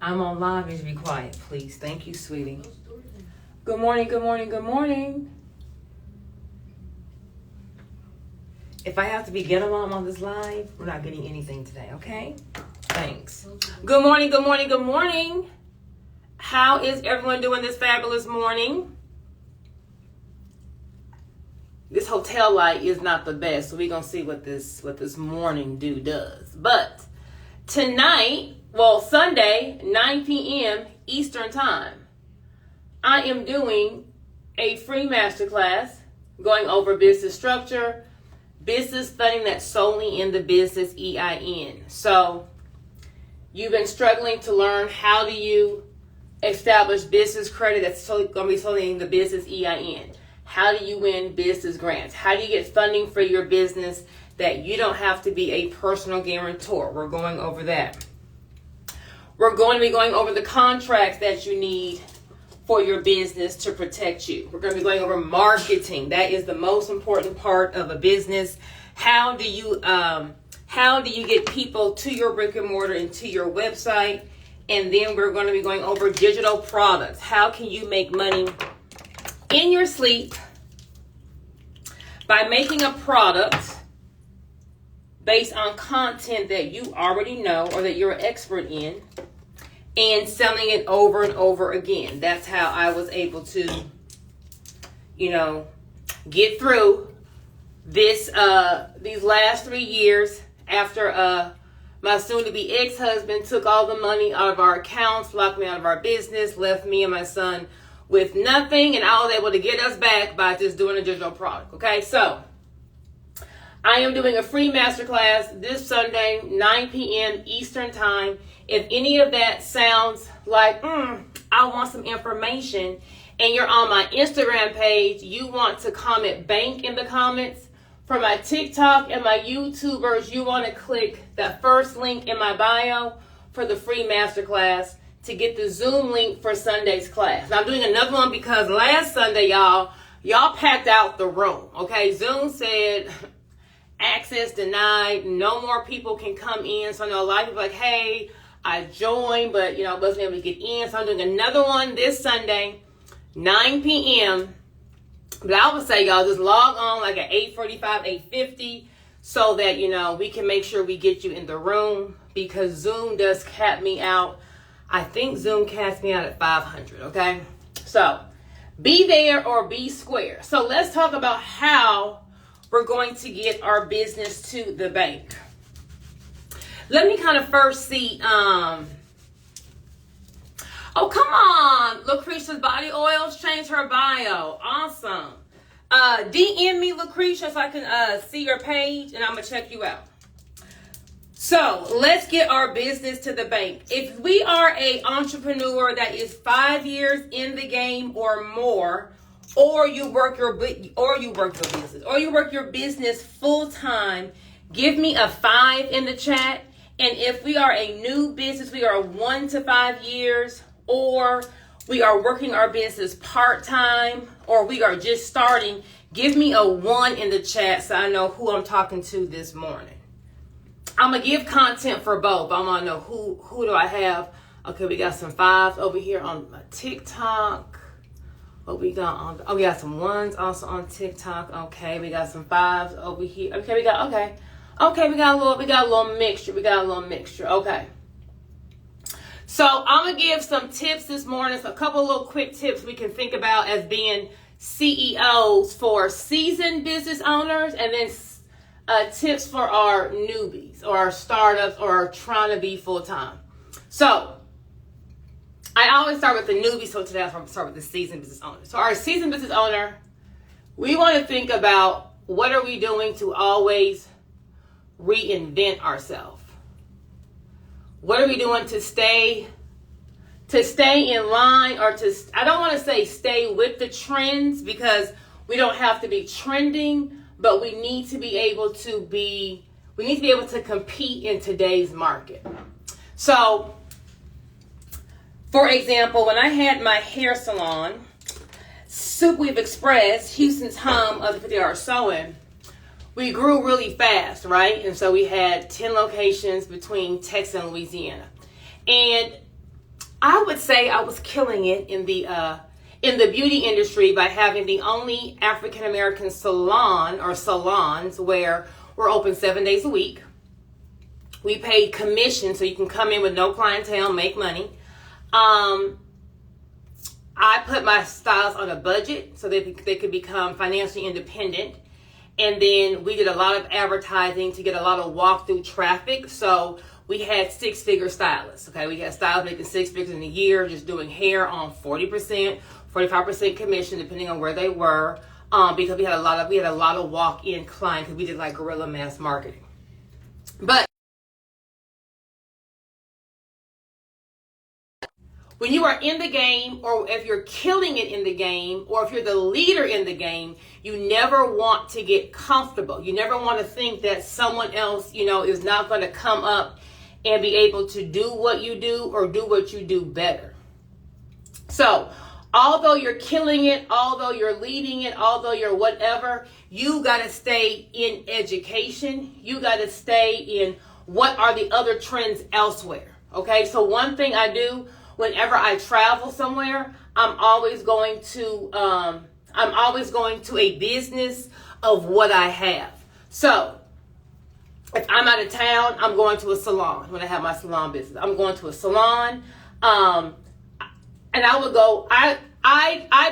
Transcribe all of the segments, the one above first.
I'm on live. You should be quiet, please. Thank you, sweetie. Good morning, good morning, good morning. If I have to be ghetto mom on this live, we're not getting anything today, okay? Thanks. Good morning, good morning, good morning. How is everyone doing this fabulous morning? This hotel light is not the best, so we're gonna see what this morning dew does. But tonight, well, Sunday, 9 p.m. Eastern Time, I am doing a free masterclass going over business structure, business funding that's solely in the business EIN. So you've been struggling to learn how do you establish business credit that's going to be solely in the business EIN. How do you win business grants? How do you get funding for your business that you don't have to be a personal guarantor? We're going over that. We're going to be going over the contracts that you need for your business to protect you. We're going to be going over marketing. That is the most important part of a business. How do you get people to your brick and mortar and to your website? And then we're going to be going over digital products. How can you make money in your sleep by making a product based on content that you already know or that you're an expert in and selling it over and over again. That's how I was able to, get through these last 3 years after my soon-to-be ex-husband took all the money out of our accounts, locked me out of our business, left me and my son with nothing, and I was able to get us back by just doing a digital product. Okay, so I am doing a free masterclass this Sunday, 9 p.m. Eastern Time. If any of that sounds like, I want some information, and you're on my Instagram page, you want to comment bank in the comments. For my TikTok and my YouTubers, you want to click that first link in my bio for the free masterclass to get the Zoom link for Sunday's class. Now, I'm doing another one because last Sunday, y'all packed out the room, okay? Zoom said access denied, no more people can come in. So I know a lot of people are like, hey, I joined, but I wasn't able to get in. So I'm doing another one this Sunday, 9 p.m. But I would say, y'all, just log on like at 8:45, 8:50 so that, we can make sure we get you in the room because Zoom does cap me out. I think Zoom caps me out at 500, okay? So be there or be square. So let's talk about how we're going to get our business to the bank. Let me kind of first see, oh, come on. Lucretia's Body Oils changed her bio. Awesome. DM me, Lucretia, so I can see your page, and I'm going to check you out. So let's get our business to the bank. If we are an entrepreneur that is 5 years in the game or more, or you work your business full time, give me a 5 in the chat. And if we are a new business, we are 1 to 5 years, or we are working our business part time, or we are just starting, give me a 1 in the chat so I know who I'm talking to this morning. I'm going to give content for both. I want to know who do I have. Okay, we got some 5s over here on my TikTok. What we got on? We got some 1s also on TikTok. Okay, we got some 5s over here. Okay, we got a little mixture. Okay. So I'm going to give some tips this morning. So a couple of little quick tips we can think about as being CEOs for seasoned business owners, and then tips for our newbies or our startups or our trying to be full-time. So I always start with the newbie, so today I'm going to start with the seasoned business owner. So our seasoned business owner, we want to think about what are we doing to always reinvent ourselves? What are we doing to stay in line, or I don't want to say stay with the trends, because we don't have to be trending, but we need to be able to compete in today's market. So, for example, when I had my hair salon, Super Weave Express, Houston's home of the 50-hour sewing, we grew really fast, right? And so we had 10 locations between Texas and Louisiana. And I would say I was killing it in the beauty industry by having the only African American salon or salons where we're open 7 days a week. We paid commission, so you can come in with no clientele, make money. I put my stylists on a budget so that they could become financially independent. And then we did a lot of advertising to get a lot of walk-through traffic. So we had 6-figure stylists. Okay, we had stylists making 6 figures in a year, just doing hair on 40%, 45% commission, depending on where they were. Because we had a lot of walk-in clients because we did like guerrilla mass marketing. But when you are in the game, or if you're killing it in the game, or if you're the leader in the game, you never want to get comfortable. You never want to think that someone else, is not going to come up and be able to do what you do or do what you do better. So, although you're killing it, although you're leading it, although you're whatever, you got to stay in education. You got to stay in what are the other trends elsewhere. Okay, so one thing I do whenever I travel somewhere, I'm always going to a business of what I have. So if I'm out of town, I'm going to a salon when I have my salon business. I'm going to a salon, and I would go. I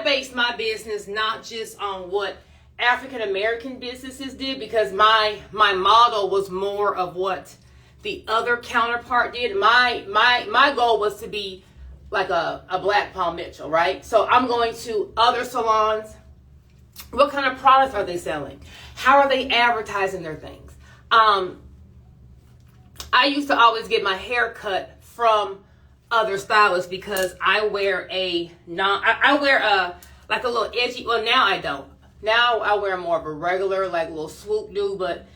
base my business not just on what African American businesses did, because my model was more of what the other counterpart did. My goal was to be like a Black Paul Mitchell, right? So I'm going to other salons. What kind of products are they selling? How are they advertising their things? I used to always get my hair cut from other stylists because I wear a little edgy. Well, now I don't. Now I wear more of a regular, like little swoop do, but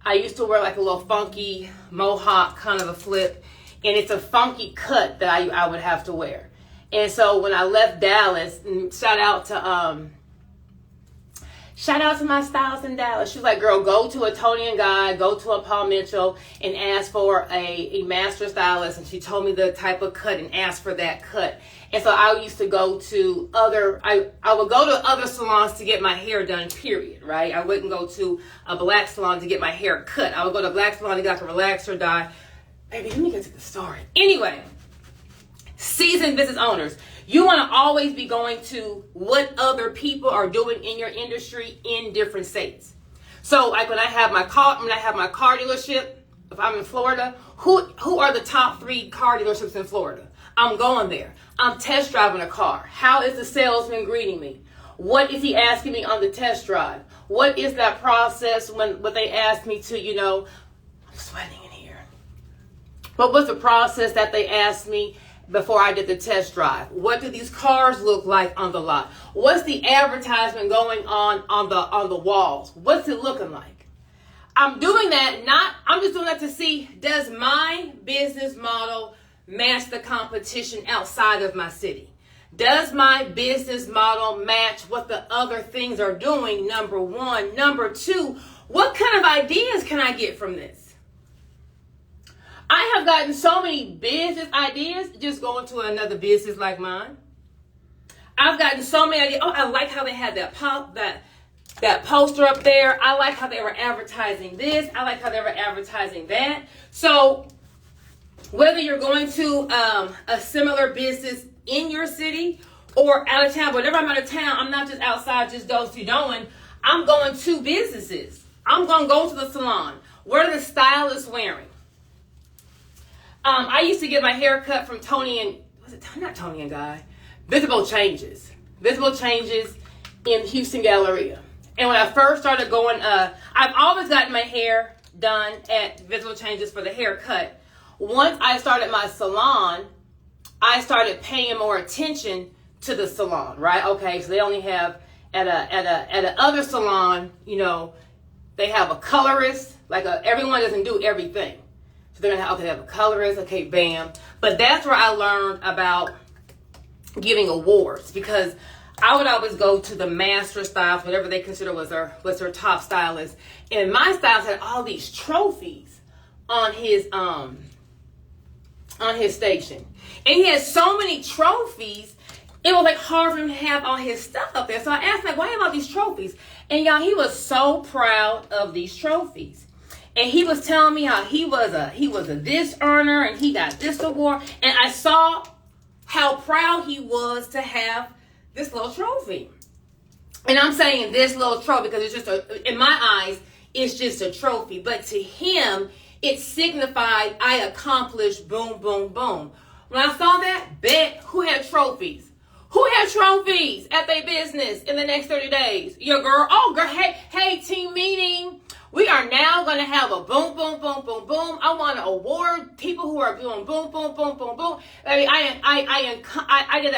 I used to wear like a little funky mohawk, kind of a flip. And it's a funky cut that I would have to wear. And so when I left Dallas, and shout out to my stylist in Dallas. She was like, girl, go to a Toni & Guy, go to a Paul Mitchell and ask for a master stylist. And she told me the type of cut and ask for that cut. And so I used to go to I would go to other salons to get my hair done, period, right? I wouldn't go to a black salon to get my hair cut. I would go to a black salon to get like a relaxer dye. Baby, let me get to the story. Anyway, seasoned business owners, you want to always be going to what other people are doing in your industry in different states. So, like when I have my car dealership, if I'm in Florida, who are the top 3 car dealerships in Florida? I'm going there. I'm test driving a car. How is the salesman greeting me? What is he asking me on the test drive? What is that process when they ask me to, I'm sweating in here. What was the process that they asked me before I did the test drive? What do these cars look like on the lot? What's the advertisement going on the walls? What's it looking like? I'm doing that I'm just doing that to see, does my business model match the competition outside of my city? Does my business model match what the other things are doing? Number one. Number two, what kind of ideas can I get from this? I have gotten so many business ideas just going to another business like mine. I've gotten so many ideas. Oh, I like how they had that poster up there. I like how they were advertising this. I like how they were advertising that. So whether you're going to a similar business in your city or out of town, whenever I'm out of town, I'm not just outside just do-si-doing. I'm going to businesses. I'm going to go to the salon. What are the stylists wearing? I used to get my hair cut from not Toni & Guy, Visible Changes in Houston Galleria. And when I first started going, I've always gotten my hair done at Visible Changes for the haircut. Once I started my salon, I started paying more attention to the salon, right? Okay, so they only have at a other salon, they have a colorist. Everyone doesn't do everything. So they're gonna have a colorist, okay, bam. But that's where I learned about giving awards, because I would always go to the master stylist, whatever they consider was their top stylist. And my stylist had all these trophies on his on his station. And he has so many trophies, it was like hard for him to have all his stuff up there. So I asked him, like, why do you have all these trophies? And y'all, he was so proud of these trophies. And he was telling me how he was a this earner and he got this award. And I saw how proud he was to have this little trophy. And I'm saying this little trophy because it's just in my eyes, it's just a trophy. But to him, it signified I accomplished boom, boom, boom. When I saw that, bet who had trophies? Who had trophies at their business in the next 30 days? Your girl. Oh, girl. Hey, team meeting. We are now going to have a boom, boom, boom, boom, boom. I want to award people who are doing boom, boom, boom, boom, boom. I mean, I did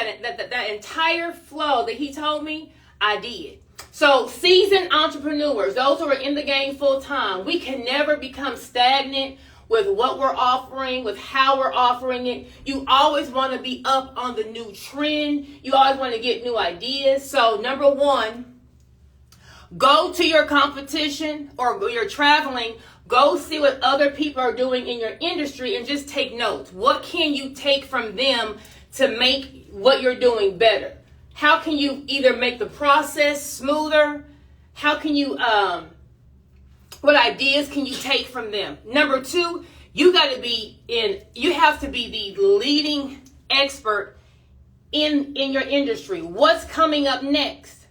that entire flow that he told me. I did. So seasoned entrepreneurs, those who are in the game full time, we can never become stagnant with what we're offering, with how we're offering it. You always want to be up on the new trend. You always want to get new ideas. So number one, go to your competition or you're traveling. Go see what other people are doing in your industry and just take notes. What can you take from them to make what you're doing better? How can you either make the process smoother? How can you, what ideas can you take from them? Number two, you have to be the leading expert in your industry. What's coming up next?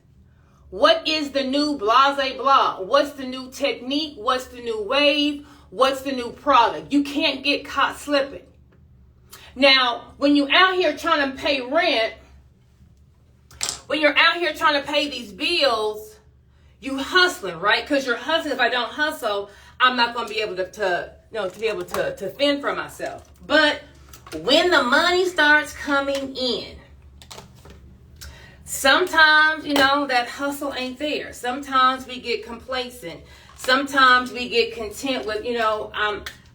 What is the new blase blah? What's the new technique? What's the new wave? What's the new product? You can't get caught slipping. Now, when you're out here trying to pay rent, when you're out here trying to pay these bills, you hustling, right? Because you're hustling. If I don't hustle, I'm not going to be able to fend for myself. But when the money starts coming in, sometimes, that hustle ain't there. Sometimes we get complacent. Sometimes we get content with,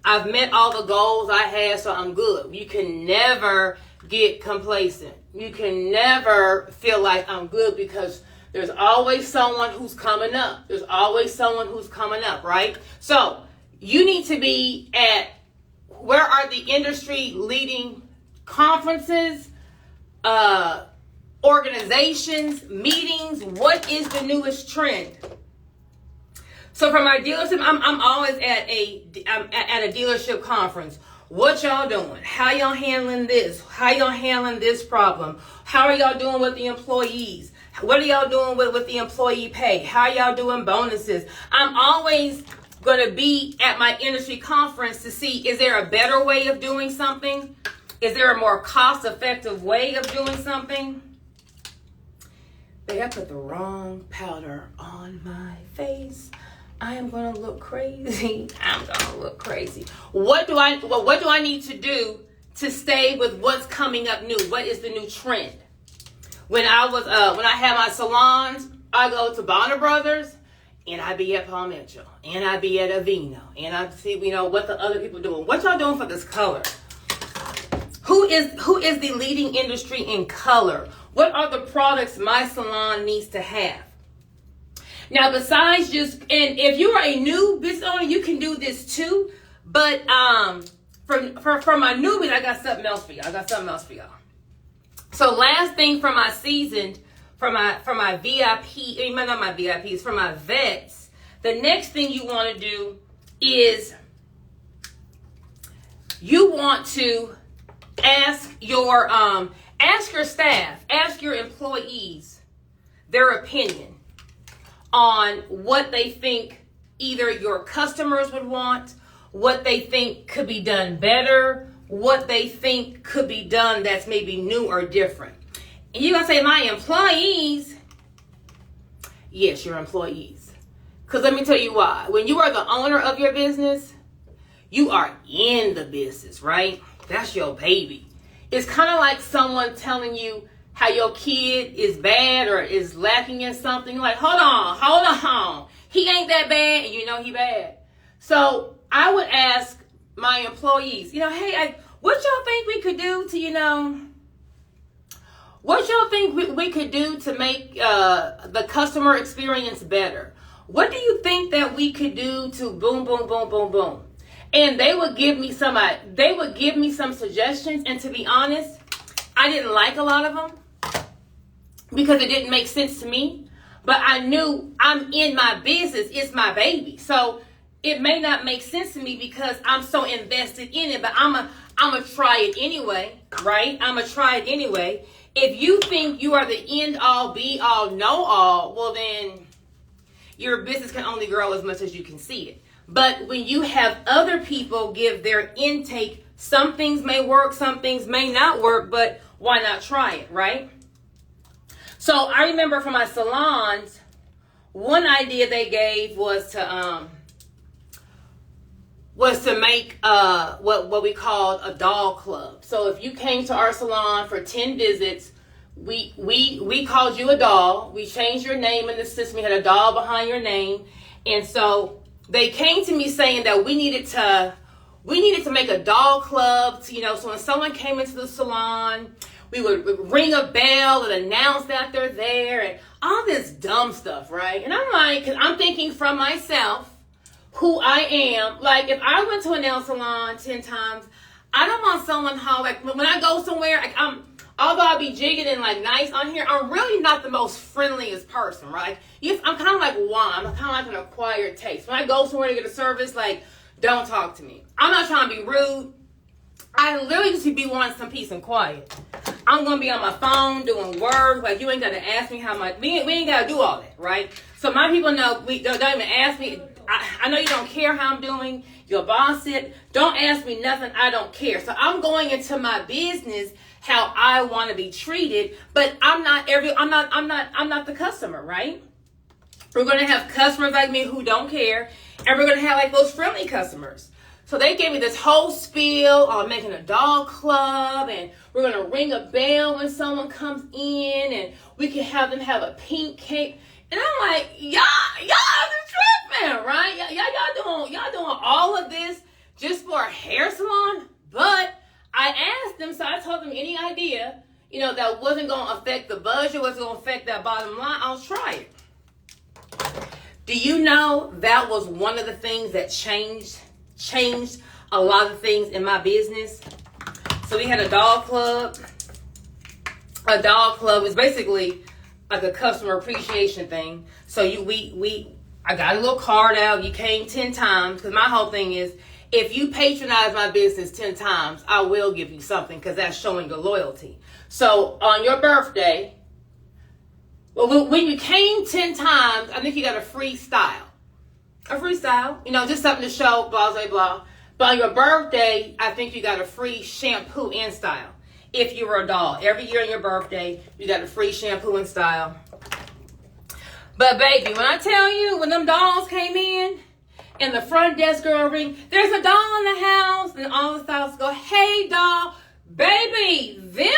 I've met all the goals I had, so I'm good. You can never get complacent. You can never feel like I'm good because there's always someone who's coming up. There's always someone who's coming up, right? So you need to be at, where are the industry leading conferences, organizations, meetings? What is the newest trend? So for my dealership, I'm always at a dealership conference. What y'all doing? How y'all handling this? How y'all handling this problem? How are y'all doing with the employees? What are y'all doing with the employee pay? How y'all doing bonuses? I'm always going to be at my industry conference to see, is there a better way of doing something? Is there a more cost-effective way of doing something? Babe, I put the wrong powder on my face. I am going to look crazy. I'm going to look crazy. What do I need to do to stay with what's coming up new? What is the new trend? When I had my salons, I go to Bonner Brothers, and I be at Paul Mitchell, and I be at Aveeno, and I see, what the other people doing. What y'all doing for this color? Who is the leading industry in color? What are the products my salon needs to have? Now, besides and if you are a new business owner, you can do this too. But for my newbies, I got something else for y'all. So last thing for my seasoned, for my VIP, not my VIPs, for my vets, the next thing you want to do is you want to ask your staff, ask your employees their opinion on what they think either your customers would want, what they think could be done better, what they think could be done that's maybe new or different. And you're going to say, my employees? Yes, your employees. Because let me tell you why. When you are the owner of your business, you are in the business, right? That's your baby. It's kind of like someone telling you how your kid is bad or is lacking in something. You're like, hold on. He ain't that bad, and you know he bad. So I would ask my employees, hey, what y'all think we could do to, what y'all think we could do to make the customer experience better? What do you think that we could do to boom, boom, boom, boom, boom? And they would give me some suggestions, and to be honest, I didn't like a lot of them because it didn't make sense to me. But I knew I'm in my business, it's my baby. So it may not make sense to me because I'm so invested in it, but I'm gonna try it anyway, right? I'm gonna try it anyway. If you think you are the end all, be all, know all, well then your business can only grow as much as you can see it. But when you have other people give their intake, some things may work, some things may not work, but why not try it, right? So I remember for my salons, one idea they gave was to make what we called a doll club. So if you came to our salon for 10 visits, we called you a doll. We changed your name in the system. We had a doll behind your name. And so they came to me saying that we needed to make a doll club, so when someone came into the salon, we would ring a bell and announce that they're there and all this dumb stuff, right? And I'm like, because I'm thinking from myself, who I am. Like, if I went to a nail salon 10 times, I don't want someone like, when I go somewhere, although I'll be jigging and like nice on here, I'm really not the most friendliest person, right? I'm kind of like wine. I'm kind of like an acquired taste. When I go somewhere to get a service, like, don't talk to me. I'm not trying to be rude. I literally just be wanting some peace and quiet. I'm going to be on my phone doing work. Like, you ain't got to ask me how much. We ain't got to do all that, right? So my people know, don't even ask me. I know you don't care how I'm doing. Your boss said, don't ask me nothing. I don't care. So I'm going into my business how I want to be treated, but I'm not the customer, right? We're going to have customers like me who don't care, and we're going to have like those friendly customers. So they gave me this whole spiel on making a doll club, and we're going to ring a bell when someone comes in, and we can have them have a pink cake. And I'm like, y'all are tripping, right? Y'all doing all of this just for a hair salon? But I asked them, so I told them any idea, that wasn't going to affect the budget, wasn't going to affect that bottom line, I'll try it. Do you know that was one of the things that changed a lot of things in my business? So we had a doll club. A doll club is basically like a customer appreciation thing. So I got a little card out. You came 10 times, because my whole thing is, if you patronize my business 10 times, I will give you something, because that's showing your loyalty. So on your birthday, when you came 10 times, I think you got a free style. Just something to show, blah, blah, blah. But on your birthday, I think you got a free shampoo and style. If you were a doll, every year on your birthday, you got a free shampoo and style. But baby, when I tell you, when them dolls came in, and the front desk girl ring, there's a doll in the house, and all the stylists go, hey doll, baby, them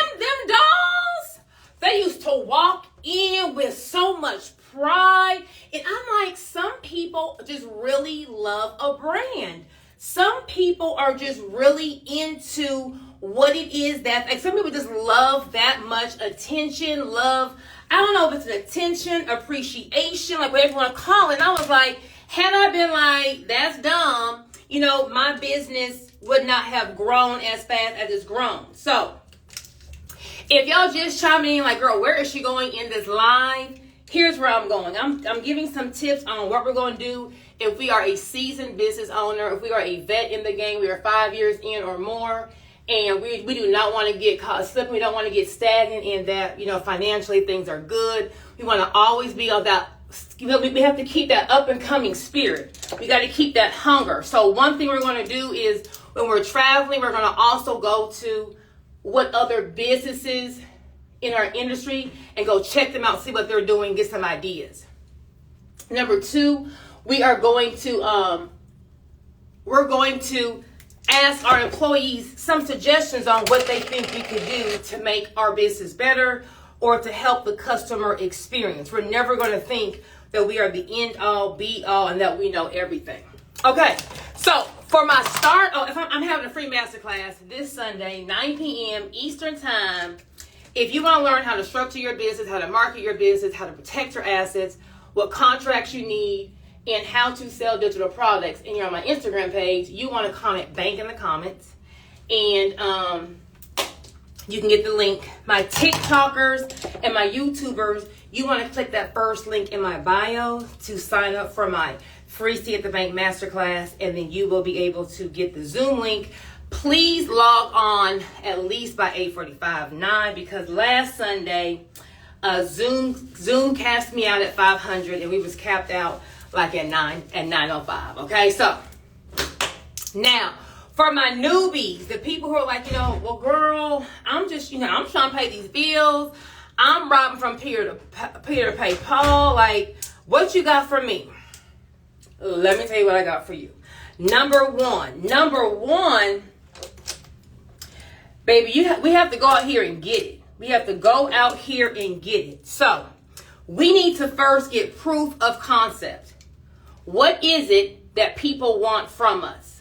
dolls, they used to walk in with so much pride. And I'm like, some people just really love a brand. Some people are just really into what it is that, like, some people just love that much attention, love, I don't know if it's an attention, appreciation, like whatever you want to call it. And I was like, had I been like, that's dumb, my business would not have grown as fast as it's grown. So if y'all just chime in like, girl, where is she going in this live? Here's where I'm going. I'm giving some tips on what we're going to do if we are a seasoned business owner, if we are a vet in the game, we are 5 years in or more, and we do not want to get caught slipping. We don't want to get stagnant in that, financially things are good. We want to always be on that. We have to keep that up and coming spirit. We got to keep that hunger. So one thing we're going to do is when we're traveling, we're going to also go to what other businesses in our industry and go check them out, see what they're doing, get some ideas. Number 2, we're going to ask our employees some suggestions on what they think we could do to make our business better or to help the customer experience. We're never going to think that we are the end all, be all, and that we know everything. Okay, so for my start, if I'm having a free masterclass this Sunday, 9 p.m. Eastern Time. If you want to learn how to structure your business, how to market your business, how to protect your assets, what contracts you need, and how to sell digital products and you're on my Instagram page, you want to comment bank in the comments. And you can get the link. My TikTokers and my YouTubers, you want to click that first link in my bio to sign up for my free See at the Bank Masterclass, and then you will be able to get the Zoom link. Please log on at least by 8:45, 9, because last Sunday, Zoom cast me out at 500, and we was capped out like at 9:05. Okay, so now for my newbies, the people who are like, well, girl, I'm just, I'm trying to pay these bills. I'm robbing from Peter to pay Paul. Like, what you got for me? Let me tell you what I got for you. Number one, baby, we have to go out here and get it. We have to go out here and get it. So we need to first get proof of concept. What is it that people want from us?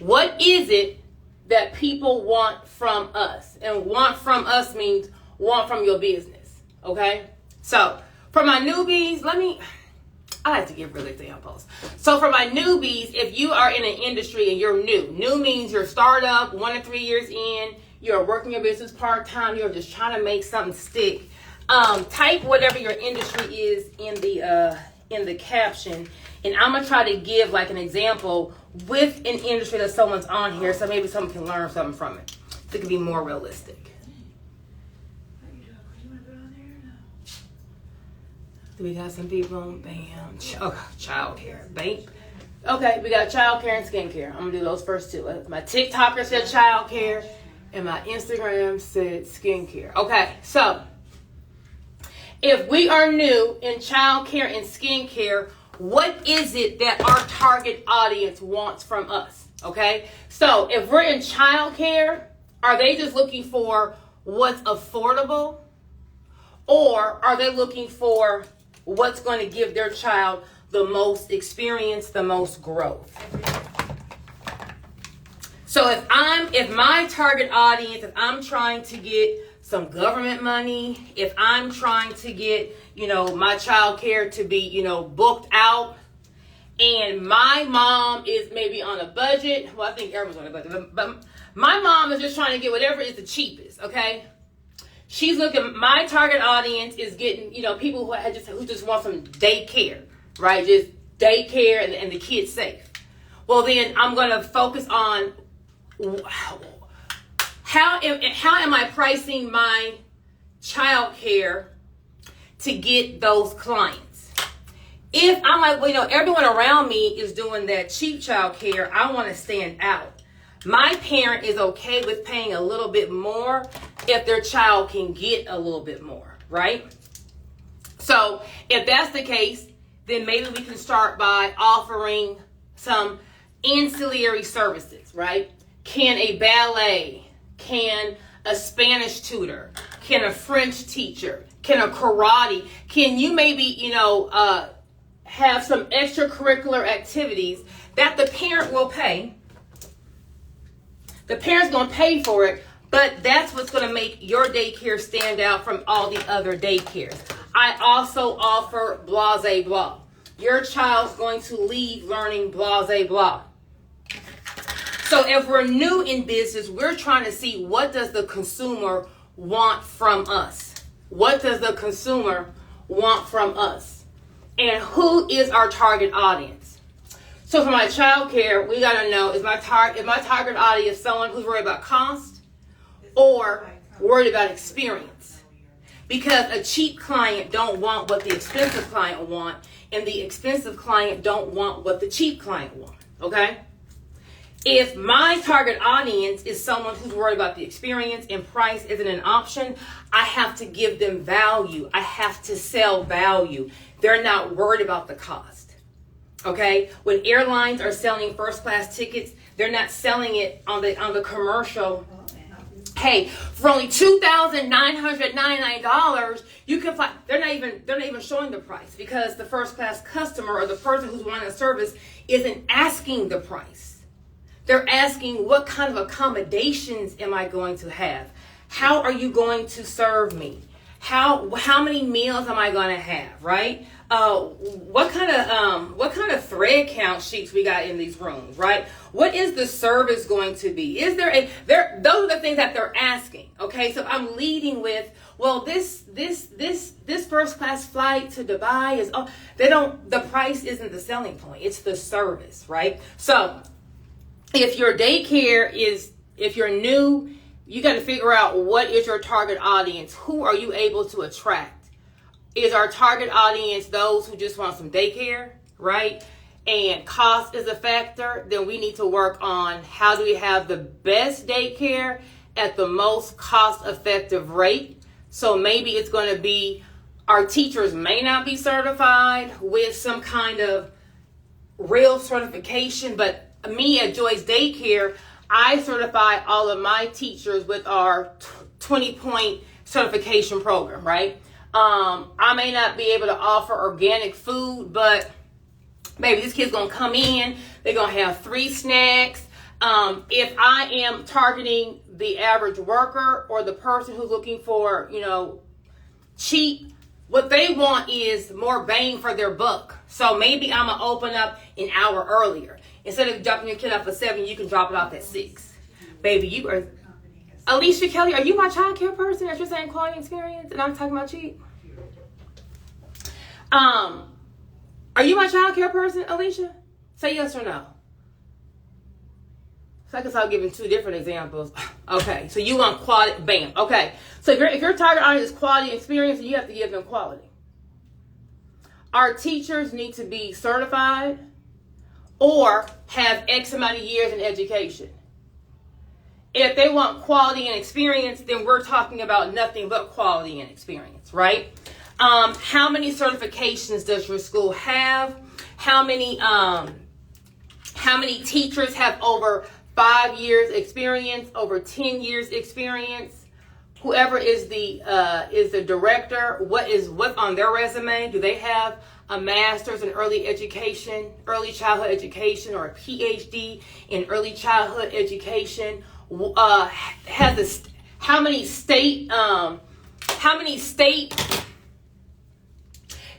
What is it that people want from us? And want from us means want from your business. Okay? So for my newbies, I like to give real examples. So for my newbies, if you are in an industry and you're new means you're startup, 1 to 3 years in, you're working your business part-time, you're just trying to make something stick. Type whatever your industry is in the caption, and I'm gonna try to give like an example with an industry that someone's on here, so maybe someone can learn something from it. It can be more realistic. Do we got some people? Bam. Child care. Bam. Okay, we got child care and skincare. I'm going to do those first two. My TikToker said child care, and my Instagram said skincare. Okay, so if we are new in child care and skincare, what is it that our target audience wants from us? Okay, so if we're in child care, are they just looking for what's affordable? Or are they looking for what's going to give their child the most experience, the most growth? So if my target audience, if I'm trying to get some government money, if I'm trying to get, my child care to be, booked out, and my mom is maybe on a budget, well, I think everyone's on a budget, but my mom is just trying to get whatever is the cheapest, okay? She's looking, my target audience is getting, people who just want some daycare, right? Just daycare and the kids safe. Well, then I'm going to focus on how am I pricing my child care to get those clients? If I'm like, everyone around me is doing that cheap child care, I want to stand out. My parent is okay with paying a little bit more if their child can get a little bit more, right? So if that's the case, then maybe we can start by offering some ancillary services, right? Can a ballet, can a Spanish tutor, can a French teacher, can a karate, can you maybe, have some extracurricular activities that the parent will pay? The parent's going to pay for it, but that's what's going to make your daycare stand out from all the other daycares. I also offer blase blah. Your child's going to leave learning blase blah. So if we're new in business, we're trying to see, what does the consumer want from us? What does the consumer want from us? And who is our target audience? So for my child care, we got to know, is my target audience someone who's worried about cost or worried about experience? Because a cheap client don't want what the expensive client want, and the expensive client don't want what the cheap client want, okay? If my target audience is someone who's worried about the experience and price isn't an option, I have to give them value. I have to sell value. They're not worried about the cost. Okay, when airlines are selling first class tickets, they're not selling it on the commercial. Hey, for only $2,999, you can fly. They're not even showing the price, because the first class customer or the person who's wanting a service isn't asking the price. They're asking, what kind of accommodations am I going to have? How are you going to serve me? How many meals am I going to have, right? What kind of thread count sheets we got in these rooms, right? What is the service going to be? Is there those are the things that they're asking. Okay, so I'm leading with, well, this first class flight to Dubai is, the price isn't the selling point, it's the service, right? So if your daycare if you're new, you got to figure out what is your target audience. Who are you able to attract? Is our target audience those who just want some daycare, right? And cost is a factor. Then we need to work on how do we have the best daycare at the most cost-effective rate. So maybe it's going to be our teachers may not be certified with some kind of real certification, but me at Joy's Daycare, I certify all of my teachers with our 20-point certification program, right? I may not be able to offer organic food, but maybe this kid's going to come in, they're going to have 3 snacks. If I am targeting the average worker or the person who's looking for, cheap, what they want is more bang for their buck. So maybe I'm going to open up an hour earlier. Instead of dropping your kid off at 7, you can drop it off at 6. Baby, you are... Alicia Kelly, are you my child care person that you're saying quality experience and I'm talking about cheap? Are you my child care person, Alicia? Say yes or no. So I guess I'll give you 2 different examples. Okay, so you want quality, bam. Okay, so if your target audience is quality experience, you have to give them quality. Our teachers need to be certified or have X amount of years in education. If they want quality and experience, then we're talking about nothing but quality and experience, right? How many certifications does your school have? How many teachers have over 5 years experience, over 10 years experience? Whoever is the director, what's on their resume? Do they have a master's in early childhood education, or a PhD in early childhood education? How many state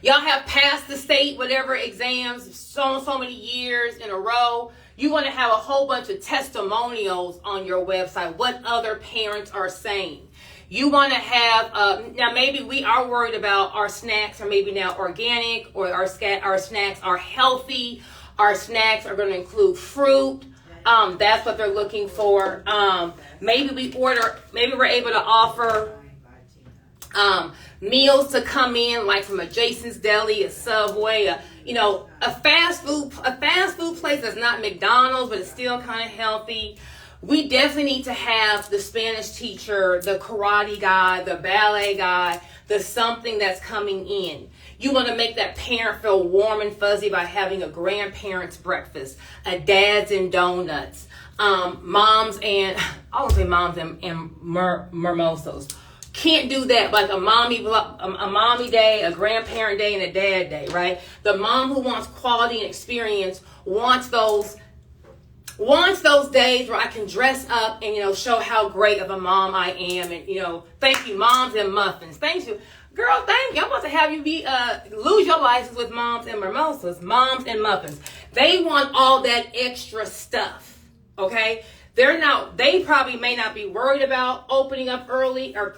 y'all have passed the state whatever exams so many years in a row? You want to have a whole bunch of testimonials on your website, what other parents are saying. You want to have, now maybe we are worried about our snacks are maybe now organic, or our snacks are healthy. Our snacks are going to include fruit. That's what they're looking for. Maybe we're able to offer meals to come in, like from a Jason's Deli, a Subway, a fast food place that's not McDonald's, but it's still kind of healthy. We definitely need to have the Spanish teacher, the karate guy, the ballet guy, the something that's coming in. You want to make that parent feel warm and fuzzy by having a grandparent's breakfast, a dads and donuts, moms and mimosas. Can't do that like a mommy day, a grandparent day, and a dad day, right? The mom who wants quality and experience wants those days where I can dress up and, show how great of a mom I am. And, thank you, moms and muffins. Thank you. Girl, thank you. I'm about to have you lose your license with moms and mimosas, moms and muffins. They want all that extra stuff, okay? They probably may not be worried about opening up early, or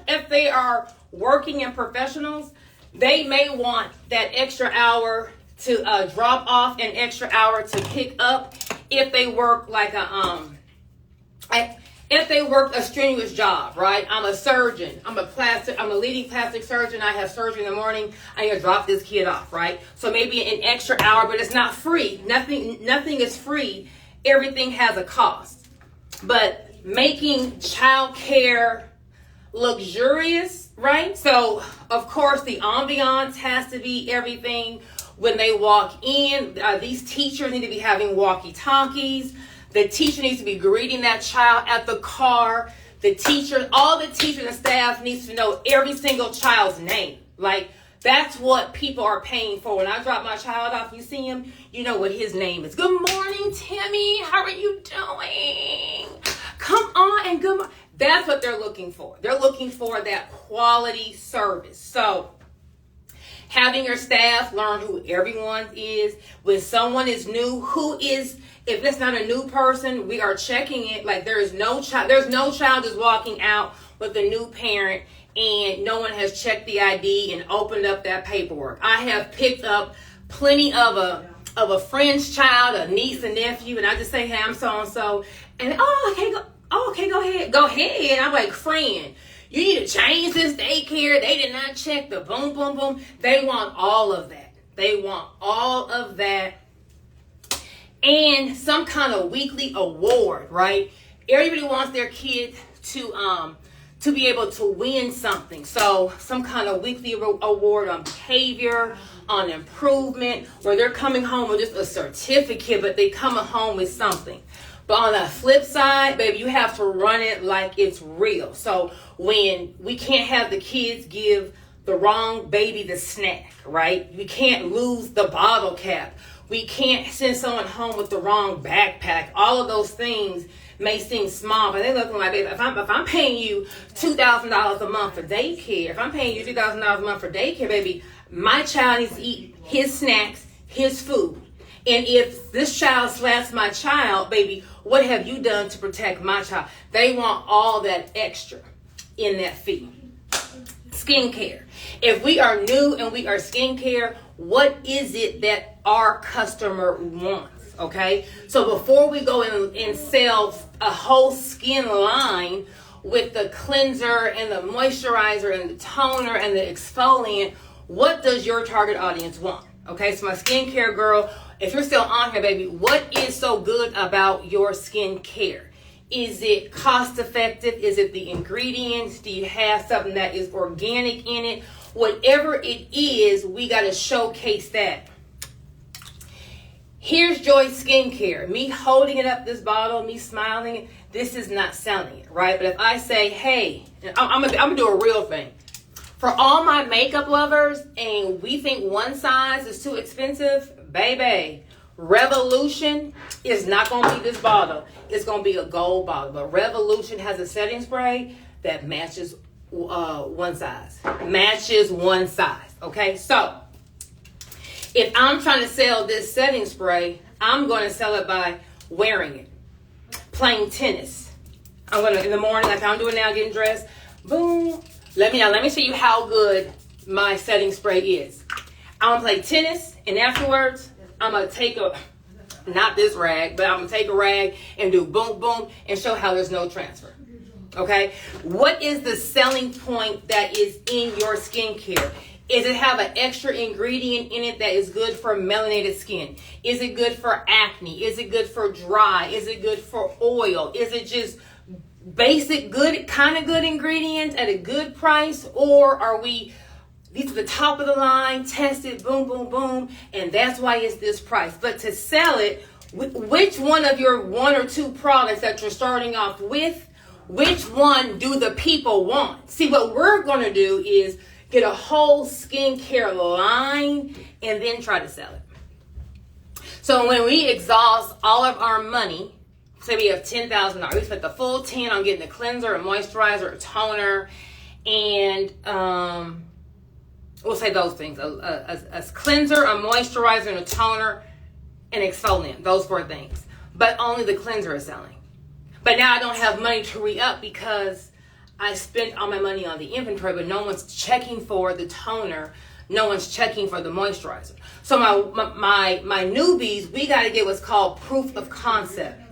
if they are working and professionals, they may want that extra hour to drop off, an extra hour to pick up. If they work if they work a strenuous job, right? I'm a surgeon. I'm a leading plastic surgeon. I have surgery in the morning. I need to drop this kid off, right? So maybe an extra hour, but it's not free. Nothing is free. Everything has a cost. But making childcare luxurious, right? So, of course, the ambiance has to be everything. When they walk in, these teachers need to be having walkie-talkies. The teacher needs to be greeting that child at the car. All the teachers and staff needs to know every single child's name. Like, that's what people are paying for. When I drop my child off, you see him, you know what his name is. Good morning, Timmy. How are you doing? Come on and good morning. That's what they're looking for. They're looking for that quality service. So having your staff learn who everyone is. When someone is new, if it's not a new person, we are checking it. Like there's no child is walking out with a new parent and no one has checked the ID and opened up that paperwork. I have picked up plenty of a friend's child, a niece and nephew, and I just say, hey, I'm so-and-so. And okay, go ahead. I'm like, friend, you need to change this daycare. They did not check the boom, boom, boom. They want all of that. And some kind of weekly award, right? Everybody wants their kid to be able to win something. So some kind of weekly award on behavior, on improvement, where they're coming home with just a certificate, but they coming home with something. But on the flip side, baby, you have to run it like it's real. So when we can't have the kids give the wrong baby the snack, right? We can't lose the bottle cap. We can't send someone home with the wrong backpack. All of those things may seem small, but they're looking like, baby, if I'm paying you $2,000 a month for daycare, baby, my child needs to eat his snacks, his food. And if this child slaps my child, baby, what have you done to protect my child? They want all that extra in that fee. Skincare. If we are new and we are skincare, what is it that our customer wants? Okay? So before we go and sell a whole skin line with the cleanser and the moisturizer and the toner and the exfoliant, what does your target audience want? Okay, so my skincare girl, if you're still on here, baby, what is so good about your skincare? Is it cost effective? Is it the ingredients? Do you have something that is organic in it? Whatever it is, we got to showcase that. Here's Joy Skincare. Me holding it up, this bottle, me smiling, this is not selling it, right? But if I say, hey, I'm gonna do a real thing. For all my makeup lovers, and we think one size is too expensive, baby, Revolution is not going to be this bottle. It's going to be a gold bottle. But Revolution has a setting spray that matches one size. Okay? So, if I'm trying to sell this setting spray, I'm going to sell it by wearing it. Playing tennis. I'm going to, in the morning, like I'm doing now, getting dressed, boom. Let me show you how good my setting spray is. I'm going to play tennis, and afterwards, I'm going to take not this rag, but I'm going to take a rag and do boom, boom, and show how there's no transfer. Okay? What is the selling point that is in your skincare? Is it have an extra ingredient in it that is good for melanated skin? Is it good for acne? Is it good for dry? Is it good for oil? Is it just basic good, kind of good ingredients at a good price? Or are these are the top of the line, tested, boom, boom, boom, and that's why it's this price? But to sell it, which one of your one or two products that you're starting off with, which one do the people want? See, what we're going to do is get a whole skincare line and then try to sell it. So when we exhaust all of our money, say we have $10,000, we spent the full 10 on getting a cleanser, a moisturizer, a toner, and we'll say those things, a cleanser, a moisturizer, and a toner, and exfoliant, those 4 things. But only the cleanser is selling. But now I don't have money to re-up because I spent all my money on the inventory, but no one's checking for the toner. No one's checking for the moisturizer. So my newbies, we got to get what's called proof of concept.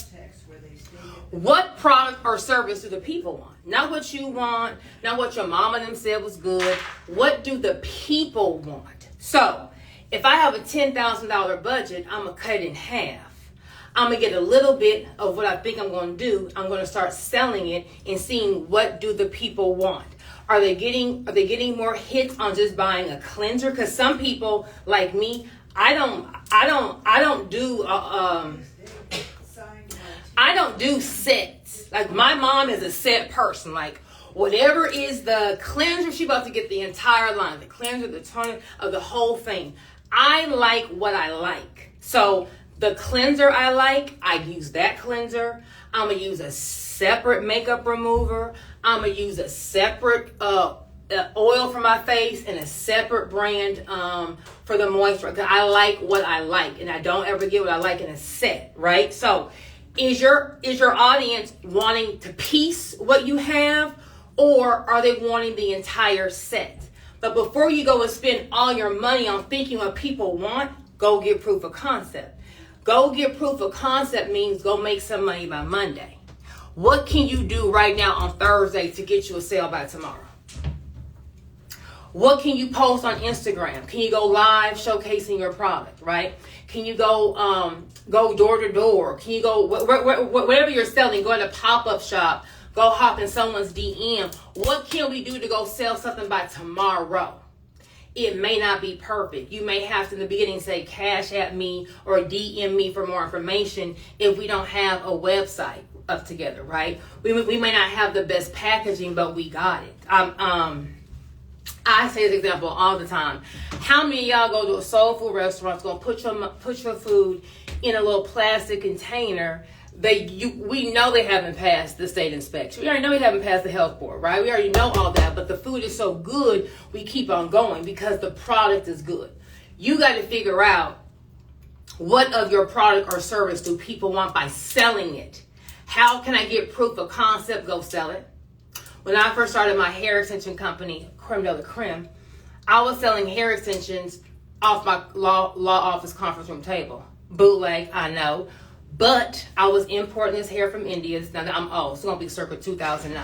What product or service do the people want? Not what you want, not what your mama and them said was good. What do the people want? So if I have a $10,000 budget, I'm going to cut it in half. I'm going to get a little bit of what I think I'm going to do. I'm going to start selling it and seeing what do the people want. Are they getting more hits on just buying a cleanser? Because some people like me, I don't do sets. Like my mom is a set person. Like whatever is the cleanser, she about to get the entire line. The cleanser, the toner, of the whole thing. I like what I like. So the cleanser I like, I use that cleanser. I'm going to use a separate makeup remover. I'm going to use a separate oil for my face and a separate brand for the moisture. Because I like what I like, and I don't ever get what I like in a set, right? So is your audience wanting to piece what you have, or are they wanting the entire set? But before you go and spend all your money on thinking what people want, go get proof of concept. Go get proof of concept means go make some money by Monday. What can you do right now on Thursday to get you a sale by tomorrow? What can you post on Instagram? Can you go live showcasing your product, right? Can you go door to door? Can you go whatever you're selling, go in a pop-up shop, go hop in someone's DM. What can we do to go sell something by tomorrow? It may not be perfect. You may have to in the beginning say cash at me or DM me for more information if we don't have a website up together, right? We may not have the best packaging, but we got it. I say this example all the time. How many of y'all go to a soul food restaurant, gonna put your food in a little plastic container? We know they haven't passed the state inspection. We already know they haven't passed the health board, right? We already know all that, but the food is so good, we keep on going because the product is good. You got to figure out what of your product or service do people want by selling it. How can I get proof of concept? Go sell it. When I first started my hair extension company, Creme de la Creme, I was selling hair extensions off my law office conference room table. Bootleg, I know. But I was importing this hair from India. Now I'm old. It's going to be circa 2009.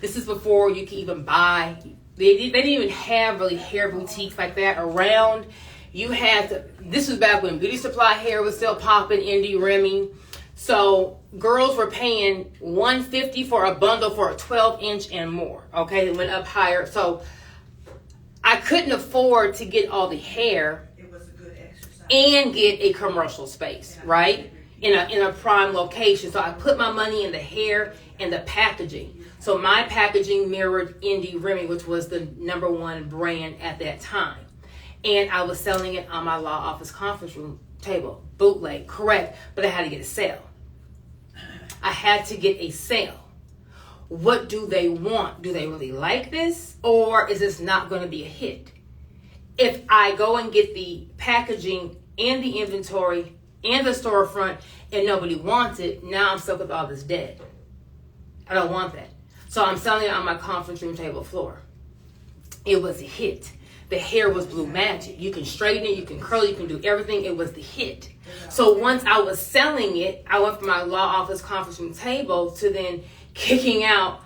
This is before you can even buy. They didn't even have really hair boutiques like that around. You had to, this was back when Beauty Supply hair was still popping, Indie, Remy. So girls were paying $150 for a bundle for a 12-inch and more. Okay, it went up higher. So I couldn't afford to get all the hair. It was a good exercise. And get a commercial space, right? In a prime location. So I put my money in the hair and the packaging. So my packaging mirrored Indie Remy, which was the #1 brand at that time. And I was selling it on my law office conference room table. Bootleg, correct, but I had to get a sale. I had to get a sale. What do they want? Do they really like this? Or is this not going to be a hit? If I go and get the packaging and the inventory and the storefront and nobody wants it, now I'm stuck with all this debt. I don't want that. So I'm selling it on my conference room table floor. It was a hit. The hair was blue magic. You can straighten it, you can curl it, you can do everything. It was the hit. So once I was selling it, I went from my law office conference room table to then kicking out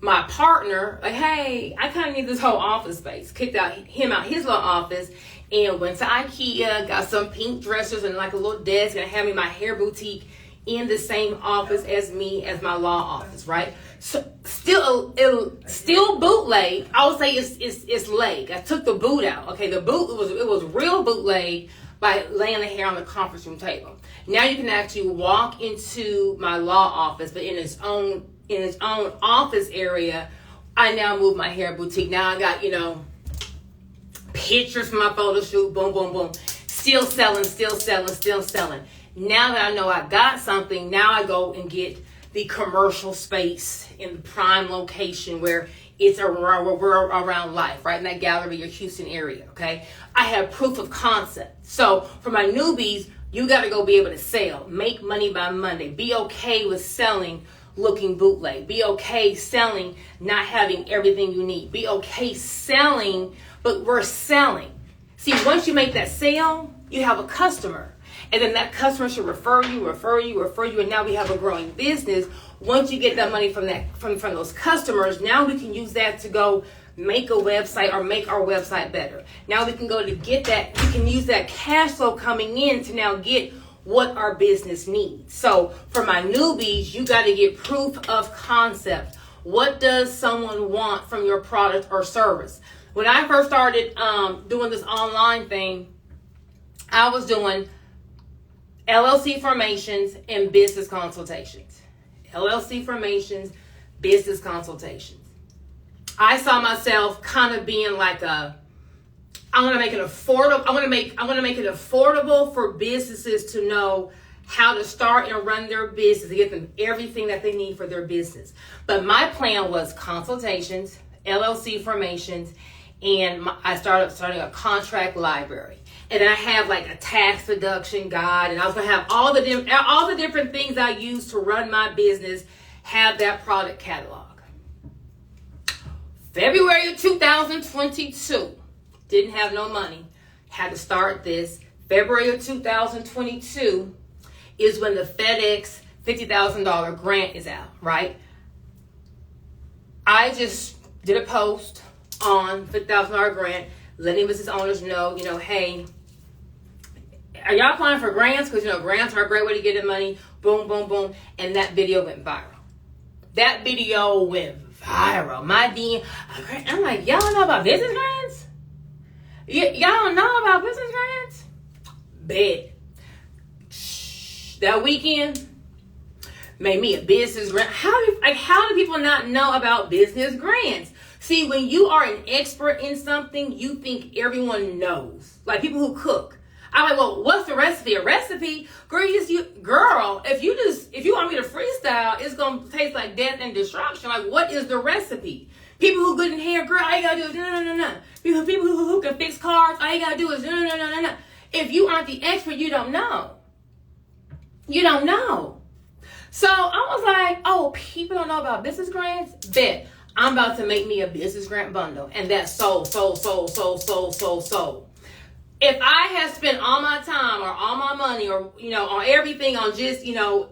my partner. Like, hey, I kind of need this whole office space. Kicked him out his law office and went to IKEA, got some pink dressers and like a little desk, and had me my hair boutique in the same office as me as my law office, right? So still bootleg. I would say it's leg. I took the boot out. Okay, the boot it was real bootleg by laying the hair on the conference room table. Now you can actually walk into my law office, but in its own office area, I now moved my hair boutique. Now I got, pictures from my photo shoot, boom, boom, boom. Still selling. Now that I know I got something, now I go and get the commercial space in the prime location where it's around life, right in that Gallery or Houston area, okay? I have proof of concept. So for my newbies, you got to go be able to sell, make money by Monday, be okay with selling looking bootleg, be okay selling, not having everything you need, be okay selling, but we're selling. See, once you make that sale, you have a customer. And then that customer should refer you, and now we have a growing business. Once you get that money from those customers, now we can use that to go make a website or make our website better. Now we can go to get that, we can use that cash flow coming in to now get what our business needs. So for my newbies, you got to get proof of concept. What does someone want from your product or service? When I first started doing this online thing, I was doing LLC formations and business consultations. LLC formations, business consultations. I saw myself kind of being like I want to make it affordable. I want to make it affordable for businesses to know how to start and run their business, to give them everything that they need for their business. But my plan was consultations, LLC formations, and I starting a contract library. And then I have like a tax deduction guide, and I was gonna have all the different things I use to run my business, have that product catalog. February of 2022, didn't have no money, had to start this. February of 2022 is when the FedEx $50,000 grant is out, right? I just did a post on $50,000 grant, letting business owners know, hey, are y'all applying for grants? Because, grants are a great way to get the money. Boom, boom, boom. And that video went viral. That video went viral. My DM, I'm like, y'all don't know about business grants? Y'all don't know about business grants? Bet. That weekend made me a business grant. How do people not know about business grants? See, when you are an expert in something, you think everyone knows. Like people who cook. I'm like, well, what's the recipe? A recipe? Girl, if you want me to freestyle, it's gonna taste like death and destruction. Like, what is the recipe? People who good in hair, girl, all you gotta do is no. People who can fix cars, all you gotta do is no. If you aren't the expert, you don't know. You don't know. So I was like, oh, people don't know about business grants? Bet. I'm about to make me a business grant bundle. And that's sold. If I had spent all my time or all my money or, on everything on just,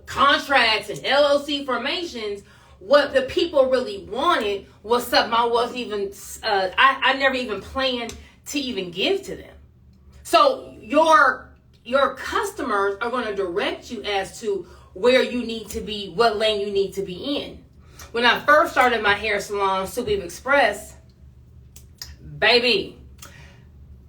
contracts and LLC formations, what the people really wanted was something I wasn't even, I never even planned to even give to them. So your customers are going to direct you as to where you need to be, what lane you need to be in. When I first started my hair salon, Sublime Express, baby,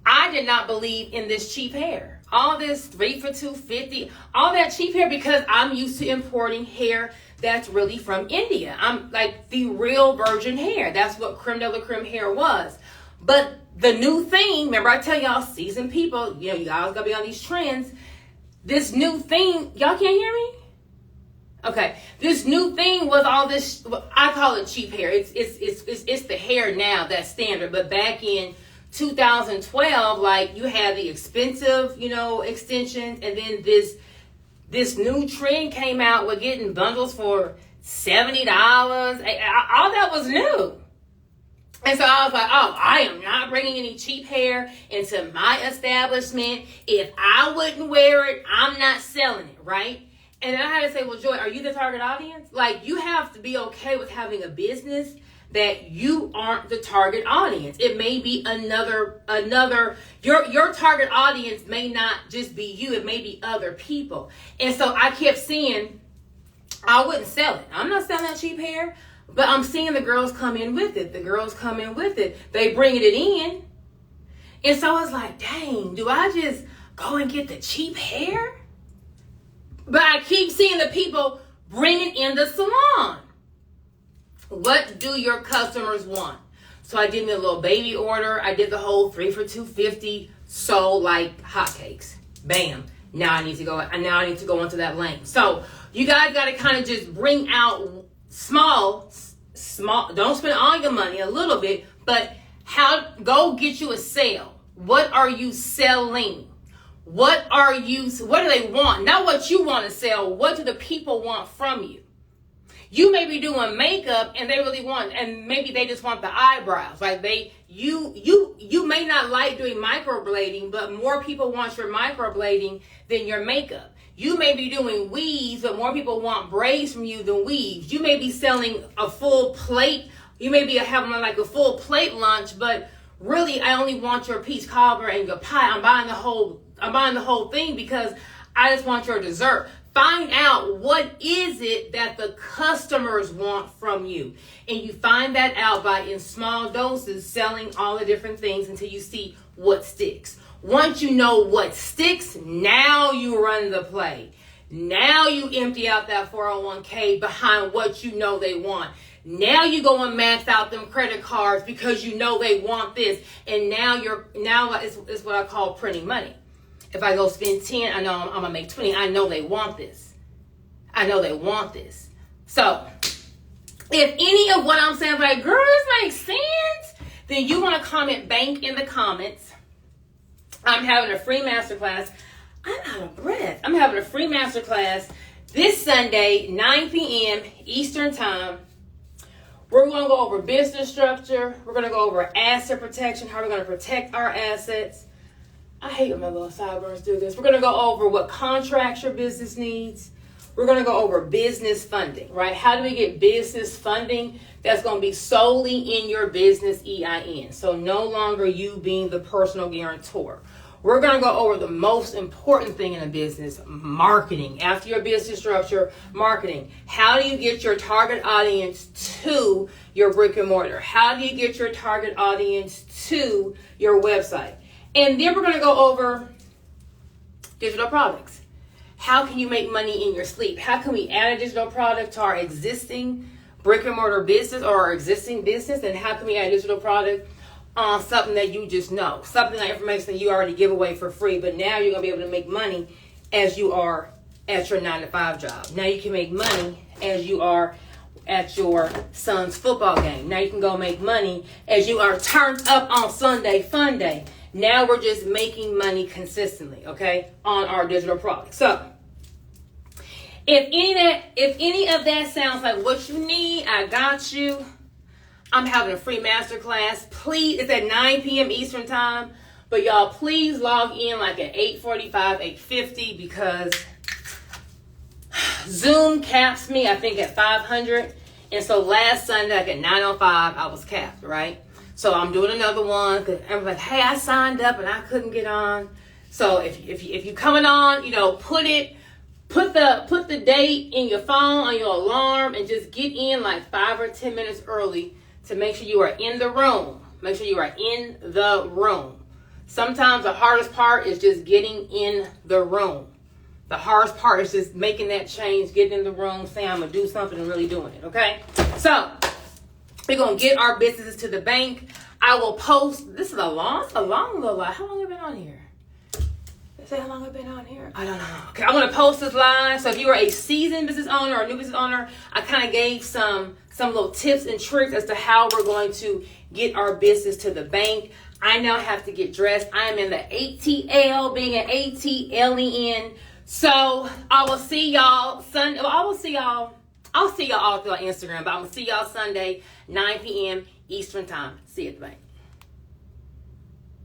I did not believe in this cheap hair. All this 3 for $250, all that cheap hair, because I'm used to importing hair that's really from India. I'm like the real virgin hair. That's what creme de la creme hair was. But the new thing, remember I tell y'all, seasoned people, you guys gotta be on these trends. This new thing, y'all can't hear me? Okay, this new thing was all this, I call it cheap hair. It's the hair now that's standard, but back in 2012, like you had the expensive, extensions, and then this new trend came out with getting bundles for $70. All that was new. And so I was like, oh, I am not bringing any cheap hair into my establishment. If I wouldn't wear it, I'm not selling it, right? And then I had to say, well, Joy, are you the target audience? Like, you have to be okay with having a business that you aren't the target audience. It may be another, your target audience may not just be you, it may be other people. And so I kept seeing, I wouldn't sell it. I'm not selling that cheap hair, but I'm seeing the girls come in with it. They bringing it in. And so I was like, dang, do I just go and get the cheap hair? But I keep seeing the people bringing in the salon. What do your customers want? So I did me a little baby order. I did the whole 3 for $250, sold like hotcakes. Bam. Now I need to go into that lane. So you guys got to kind of just bring out small. Don't spend all your money, a little bit, but go get you a sale. What are you selling? What do they want? Not what you want to sell. What do the people want from you? You may be doing makeup and they really want, and maybe they just want the eyebrows. Like you may not like doing microblading, but more people want your microblading than your makeup. You may be doing weaves, but more people want braids from you than weaves. You may be selling a full plate. You may be having like a full plate lunch, but really I only want your peach cobbler and your pie. I'm buying the whole thing because I just want your dessert. Find out what is it that the customers want from you. And you find that out by, in small doses, selling all the different things until you see what sticks. Once you know what sticks, now you run the play. Now you empty out that 401k behind what you know they want. Now you go and max out them credit cards because you know they want this. And now it's what I call printing money. If I go spend 10, I know I'm going to make 20. I know they want this. So if any of what I'm saying, like, girl, this makes sense, then you want to comment bank in the comments. I'm having a free masterclass. I'm out of breath. I'm having a free masterclass this Sunday, 9 p.m. Eastern Time. We're going to go over business structure. We're going to go over asset protection, how we're going to protect our assets. I hate when my little sideburns do this. We're going to go over what contracts your business needs. We're going to go over business funding, right? How do we get business funding that's going to be solely in your business EIN? So no longer you being the personal guarantor. We're going to go over the most important thing in a business, marketing. After your business structure, marketing. How do you get your target audience to your brick and mortar? How do you get your target audience to your website? And then we're going to go over digital products. How can you make money in your sleep? How can we add a digital product to our existing brick and mortar business or our existing business? And how can we add a digital product on something that you just know? Something like information that you already give away for free, but now you're going to be able to make money as you are at your 9-to-5 job. Now you can make money as you are at your son's football game. Now you can go make money as you are turned up on Sunday Fun Day. Now we're just making money consistently, okay, on our digital products. So if any of that sounds like what you need, I got you. I'm having a free masterclass. Please, it's at 9 p.m. Eastern Time. But y'all, please log in like at 8:45, 8:50 because Zoom caps me, I think, at 500. And so last Sunday, like at 9:05, I was capped, right? So I'm doing another one because everybody's like, hey, I signed up and I couldn't get on. So if you coming on, you know, put the date in your phone on your alarm and just get in like 5 or 10 minutes early to make sure you are in the room. Make sure you are in the room. Sometimes the hardest part is just getting in the room. The hardest part is just making that change, getting in the room, saying I'm going to do something and really doing it, okay? So we're going to get our businesses to the bank. I will post. This is a long little live. How long have I been on here? Say how long I've been on here? I don't know. Okay, I'm going to post this live. So if you are a seasoned business owner or a new business owner, I kind of gave some little tips and tricks as to how we're going to get our business to the bank. I now have to get dressed. I am in the ATL, being an ATLEN. So I will see y'all Sunday. Well, I'll see y'all all through Instagram, but I'm going to see y'all Sunday, 9 p.m. Eastern Time. See you at the bank.